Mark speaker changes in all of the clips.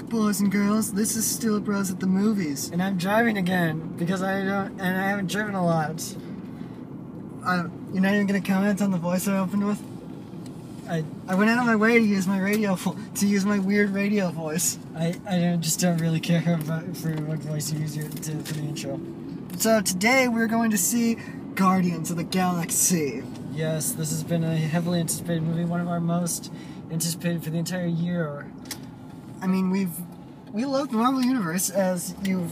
Speaker 1: back, boys and girls. This is StillerBros at the movies.
Speaker 2: And I'm driving again because I haven't driven a lot.
Speaker 1: You're not even gonna comment on the voice I opened with? I went out of my way to use my weird radio voice.
Speaker 2: I just don't really care for what voice you use for the intro.
Speaker 1: So today we're going to see Guardians of the Galaxy.
Speaker 2: Yes, this has been a heavily anticipated movie, one of our most anticipated for the entire year.
Speaker 1: I mean, we love the Marvel Universe, as we've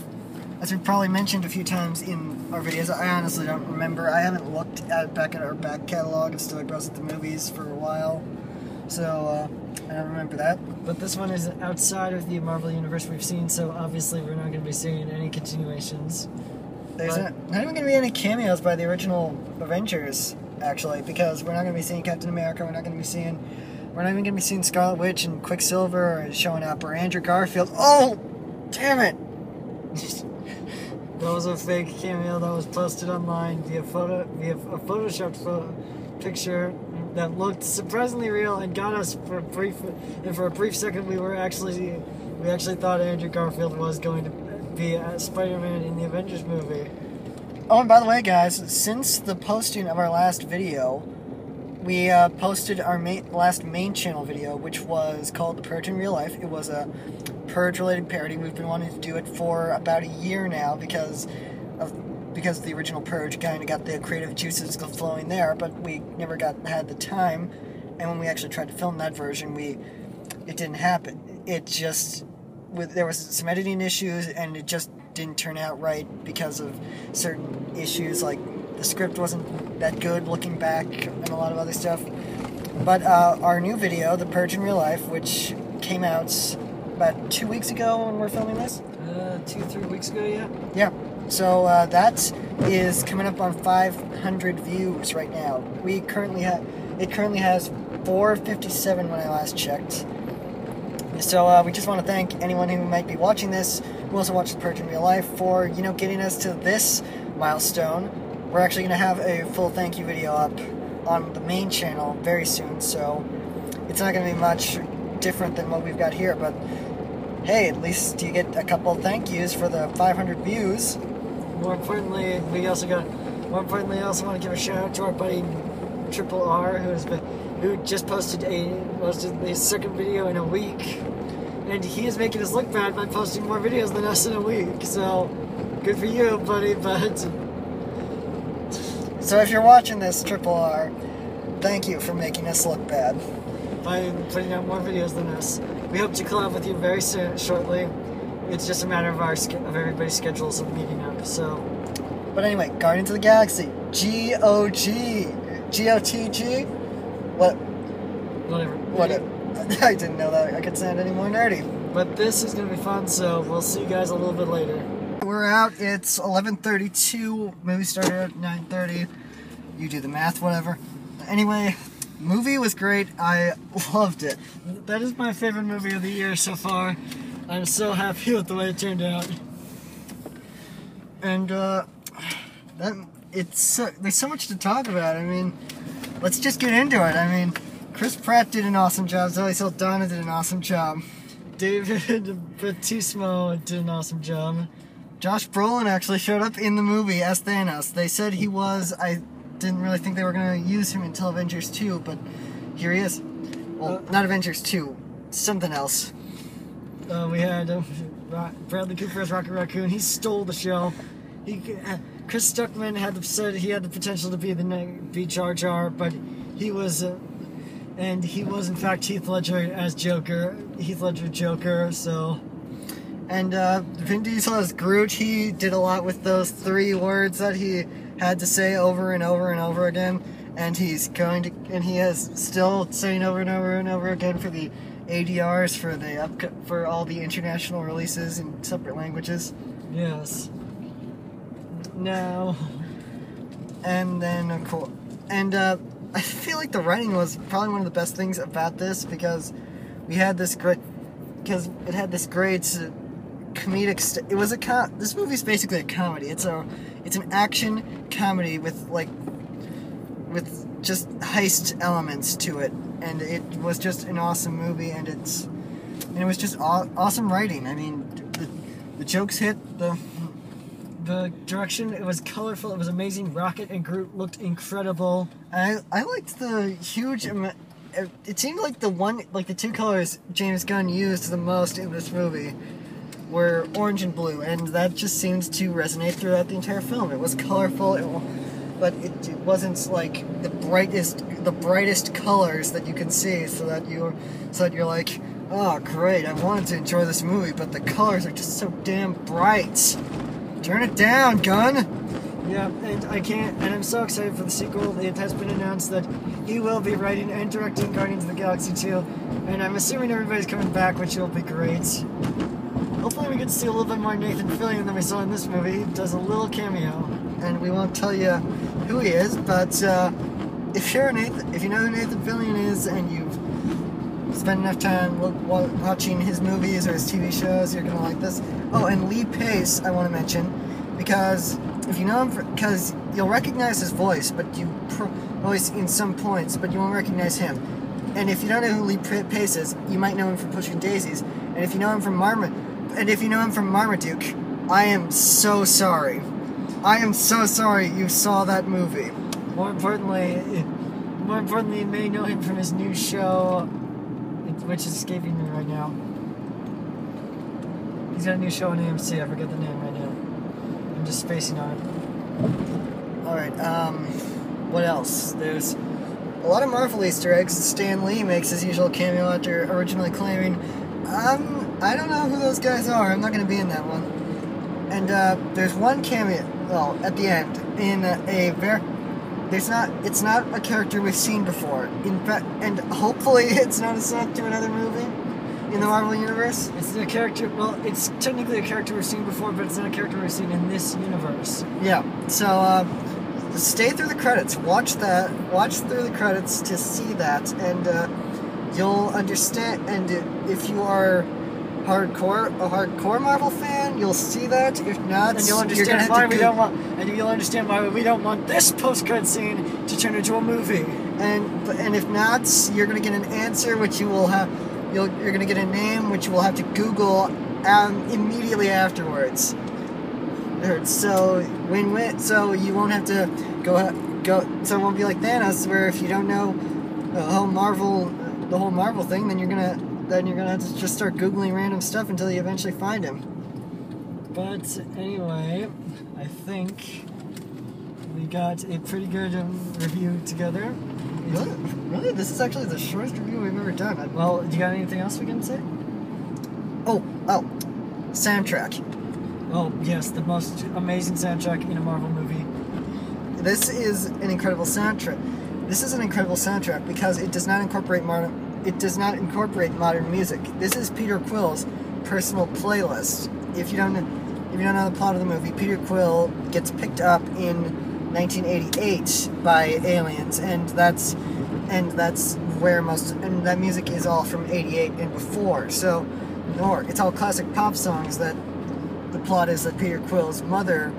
Speaker 1: probably mentioned a few times in our videos. I honestly don't remember. I haven't looked back at our back catalog of StillerBros at the movies for a while, so I don't remember that.
Speaker 2: But this one is outside of the Marvel Universe we've seen, so obviously we're not going to be seeing any continuations.
Speaker 1: There's not even going to be any cameos by the original Avengers, actually, because we're not going to be seeing Captain America. We're not even going to be seeing Scarlet Witch and Quicksilver showing up, or Andrew Garfield. Oh, damn it!
Speaker 2: That was a fake cameo that was posted online via a photoshopped picture that looked surprisingly real and got us for a brief second we actually thought Andrew Garfield was going to be Spider-Man in the Avengers movie.
Speaker 1: Oh, and by the way, guys, since the posting of our last video, we posted our last main channel video, which was called The Purge in Real Life. It was a Purge-related parody. We've been wanting to do it for about a year now because the original Purge kind of got the creative juices flowing there, but we never had the time. And when we actually tried to film that version, it didn't happen. There was some editing issues, and it just didn't turn out right because of certain issues, like the script wasn't that good looking back and a lot of other stuff. But our new video, The Purge in Real Life, which came out about 2 weeks ago when we're filming this?
Speaker 2: 2-3 weeks ago, yeah.
Speaker 1: Yeah. So that is coming up on 500 views right now. It currently has 457 when I last checked. So we just want to thank anyone who might be watching this, who also watched The Purge in Real Life, for, getting us to this milestone. We're actually going to have a full thank you video up on the main channel very soon, so it's not going to be much different than what we've got here, but hey, at least you get a couple thank yous for the 500 views.
Speaker 2: More importantly, I also want to give a shout out to our buddy Triple R, who just posted his second video in a week, and he is making us look bad by posting more videos than us in a week. So good for you, buddy. But
Speaker 1: so if you're watching this, Triple R, thank you for making us look bad
Speaker 2: by putting out more videos than us. We hope to collab with you very shortly. It's just a matter of everybody's schedules of meeting up. So,
Speaker 1: but anyway, Guardians of the Galaxy, G-O-G, G-O-T-G. Whatever. I didn't know that I could sound any more nerdy.
Speaker 2: But this is going to be fun, so we'll see you guys a little bit later.
Speaker 1: We're out. It's 11:32. Movie started at 9:30. You do the math, whatever. Anyway, movie was great. I loved it.
Speaker 2: That is my favorite movie of the year so far. I'm so happy with the way it turned out.
Speaker 1: And there's so much to talk about. I mean, let's just get into it. I mean, Chris Pratt did an awesome job. Zoe Saldana did an awesome job.
Speaker 2: David Bautista did an awesome job.
Speaker 1: Josh Brolin actually showed up in the movie as Thanos. They said he was. I didn't really think they were going to use him until Avengers 2, but here he is. Well, not Avengers 2. Something else.
Speaker 2: We had Bradley Cooper as Rocket Raccoon. He stole the show. Chris Stuckman said he had the potential to be Jar Jar, but he was in fact Heath Ledger as Joker. Heath Ledger Joker. So, and Vin Diesel as Groot. He did a lot with those 3 words that he had to say over and over and over again, and he is still saying over and over and over again for the ADRs for all the international releases in separate languages. Yes. No.
Speaker 1: And then of course, I feel like the writing was probably one of the best things about this, because it had this great comedic. This movie's basically a comedy. It's an action comedy with just heist elements to it, and it was just an awesome movie. And And it was just awesome writing. I mean, the jokes hit,
Speaker 2: the direction, it was colorful, it was amazing. Rocket and Groot looked incredible.
Speaker 1: I liked the huge amount. It seemed like the two colors James Gunn used the most in this movie were orange and blue, and that just seemed to resonate throughout the entire film. It was colorful, but it wasn't like the brightest colors that you can see, so that you're like, oh great, I wanted to enjoy this movie, but the colors are just so damn bright. Turn it down, Gunn!
Speaker 2: Yeah, and I'm so excited for the sequel. It has been announced that he will be writing and directing Guardians of the Galaxy 2, and I'm assuming everybody's coming back, which will be great. Hopefully we get to see a little bit more Nathan Fillion than we saw in this movie. He does a little cameo.
Speaker 1: And we won't tell you who he is, but if you know who Nathan Fillion is, and you've spent enough time watching his movies or his TV shows, you're gonna like this. Oh, and Lee Pace, I want to mention, because if you know him, because you'll recognize his voice, but voice in some points, but you won't recognize him. And if you don't know who Lee Pace is, you might know him from Pushing Daisies. And if you know him from Marmaduke, I am so sorry. I am so sorry you saw that movie.
Speaker 2: More importantly, you may know him from his new show, which is escaping me right now. He's got a new show on AMC. I forget the name right now. I'm just spacing on it.
Speaker 1: Alright, what else? There's a lot of Marvel Easter eggs. Stan Lee makes his usual cameo after originally claiming, I don't know who those guys are. I'm not going to be in that one. And there's one cameo, well, at the end, in it's not a character we've seen before. In fact, and hopefully it's not a set to another movie in the Marvel Universe.
Speaker 2: It's a character, well, it's technically a character we've seen before, but it's not a character we've seen in this universe.
Speaker 1: Yeah, so, stay through the credits. Watch through the credits to see that, and you'll understand. And if you are a hardcore Marvel fan, you'll see that. If not,
Speaker 2: and you'll understand why we don't want. And you'll understand why we don't want this post-credit scene to turn into a movie.
Speaker 1: And if not, you're gonna get an answer, which you will have. You're gonna get a name, which you will have to Google immediately afterwards. So so you won't have to go. So it won't be like Thanos, where if you don't know the whole Marvel thing, then you're gonna have to just start Googling random stuff until you eventually find him.
Speaker 2: But anyway, I think we got a pretty good review together.
Speaker 1: Really? This is actually the shortest review we've ever done.
Speaker 2: Well, do you got anything else we can say?
Speaker 1: Oh, soundtrack.
Speaker 2: Oh, yes, the most amazing soundtrack in a Marvel movie.
Speaker 1: This is an incredible soundtrack. This is an incredible soundtrack because it does not incorporate modern music. This is Peter Quill's personal playlist. If you don't know the plot of the movie, Peter Quill gets picked up in 1988 by aliens, and that's where that music is all from 88 and before. So, it's all classic pop songs that the plot is that Peter Quill's mother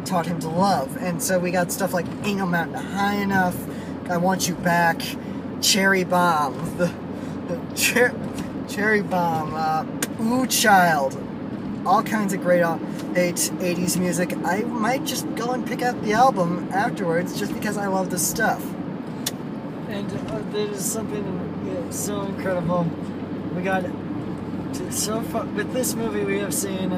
Speaker 1: taught him to love. And so we got stuff like Ain't No Mountain High Enough, I Want You Back, Cherry Bomb, Cherry Bomb, Ooh Child, all kinds of great 80s music. I might just go and pick out the album afterwards just because I love this stuff.
Speaker 2: And there's something so incredible. We got so far with this movie. We have seen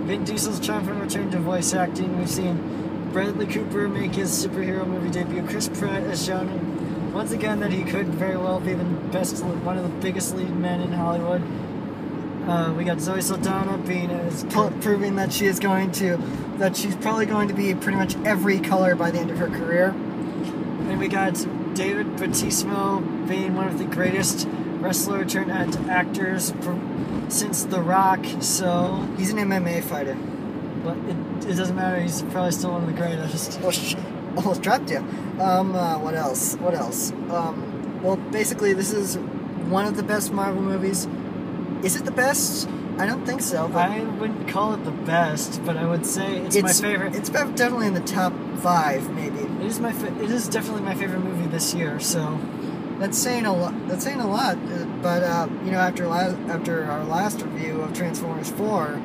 Speaker 2: Vin Diesel's triumphant return to voice acting. We've seen Bradley Cooper make his superhero movie debut. Chris Pratt has shown once again that he could very well be one of the biggest lead men in Hollywood. We got Zoe Saldana proving that she's probably going to be pretty much every color by the end of her career. And we got David Bautista being one of the greatest wrestler turned actors since The Rock. So
Speaker 1: he's an MMA fighter.
Speaker 2: But it doesn't matter. He's probably still one of the greatest.
Speaker 1: Almost dropped you. What else? Well, basically, this is one of the best Marvel movies. Is it the best? I don't think so.
Speaker 2: I wouldn't call it the best, but I would say it's my favorite.
Speaker 1: It's definitely in the top 5, maybe.
Speaker 2: It is definitely my favorite movie this year. So
Speaker 1: that's saying a lot. But you know, after our last review of Transformers 4,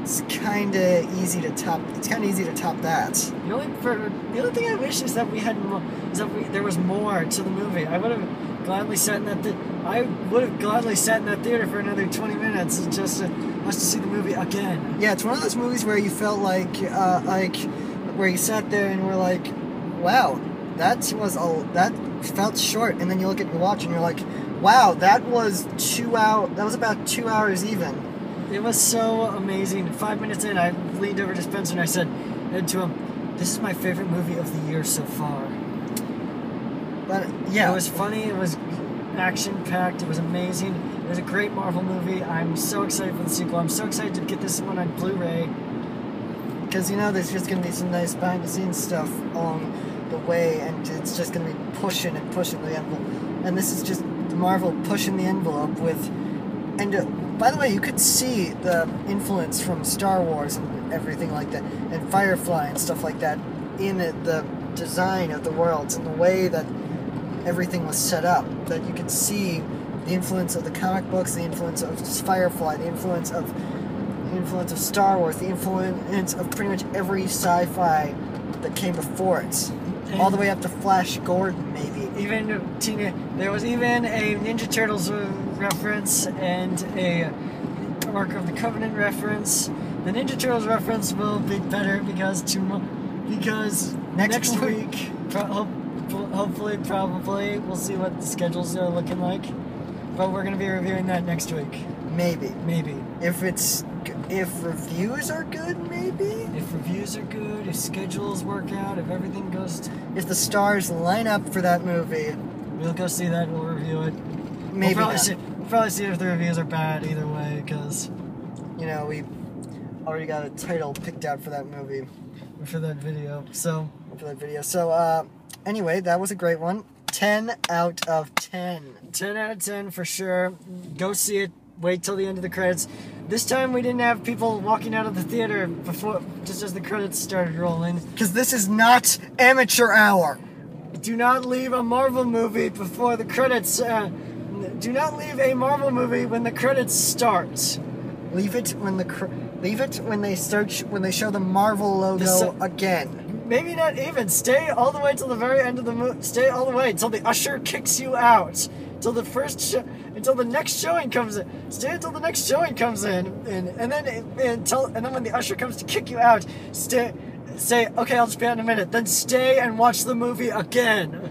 Speaker 1: it's kind of easy to top. It's kind of easy to top that.
Speaker 2: The only thing I wish is that we had more, there was more to the movie. I would have gladly sat in that. I would have gladly sat in that theater for another 20 minutes just to see the movie again.
Speaker 1: Yeah, it's one of those movies where you felt like where you sat there and were like, wow, that felt short, and then you look at your watch and you're like, wow, that was 2 hours. That was about 2 hours even.
Speaker 2: It was so amazing. 5 minutes in, I leaned over to Spencer and I said to him, "This is my favorite movie of the year so far."
Speaker 1: But yeah,
Speaker 2: it was funny. It was action-packed. It was amazing. It was a great Marvel movie. I'm so excited for the sequel. I'm so excited to get this one on Blu-ray.
Speaker 1: Because, you know, there's just going to be some nice behind-the-scenes stuff along the way, and it's just going to be pushing and pushing the envelope. And this is just Marvel pushing the envelope with... And, by the way, you could see the influence from Star Wars and everything like that, and Firefly and stuff like that, in the design of the worlds and the way that everything was set up. That you could see the influence of the comic books, the influence of Firefly, the influence of Star Wars, the influence of pretty much every sci-fi that came before it, and all the way up to Flash Gordon, maybe.
Speaker 2: There was even a Ninja Turtles reference and a Ark of the Covenant reference. The Ninja Turtles reference will be better because next week, hopefully, probably, we'll see what the schedules are looking like. But we're going to be reviewing that next week.
Speaker 1: Maybe. If reviews are good, maybe?
Speaker 2: If reviews are good, if schedules work out, if everything goes...
Speaker 1: If the stars line up for that movie...
Speaker 2: We'll go see that, we'll review it.
Speaker 1: Maybe
Speaker 2: we'll probably see it if the reviews are bad either way, because...
Speaker 1: You know, we already got a title picked out for that movie.
Speaker 2: For that video, so...
Speaker 1: Anyway, that was a great one. 10 out of 10.
Speaker 2: 10 out of 10 for sure. Go see it. Wait till the end of the credits. This time we didn't have people walking out of the theater just as the credits started rolling.
Speaker 1: Because this is not amateur hour.
Speaker 2: Do not leave a Marvel movie before the credits. Do not leave a Marvel movie when the credits start.
Speaker 1: Leave it when they show the Marvel logo again.
Speaker 2: Maybe not even. Stay all the way till the very end of the movie. Stay all the way until the usher kicks you out. Until the next showing comes in. Stay until the next showing comes in, and then when the usher comes to kick you out, say, okay, I'll just be out in a minute. Then stay and watch the movie again.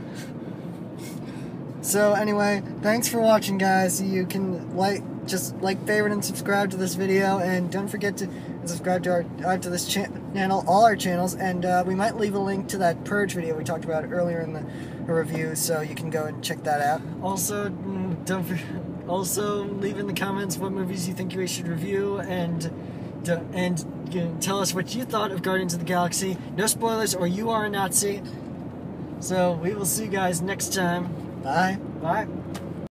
Speaker 1: So anyway, thanks for watching, guys. You can like, favorite, and subscribe to this video, and don't forget to subscribe to this channel, all our channels, and we might leave a link to that Purge video we talked about earlier in the review, so you can go and check that out.
Speaker 2: Also, also leave in the comments what movies you think we should review, and tell us what you thought of Guardians of the Galaxy. No spoilers, or you are a Nazi. So we will see you guys next time.
Speaker 1: Bye.
Speaker 2: Bye.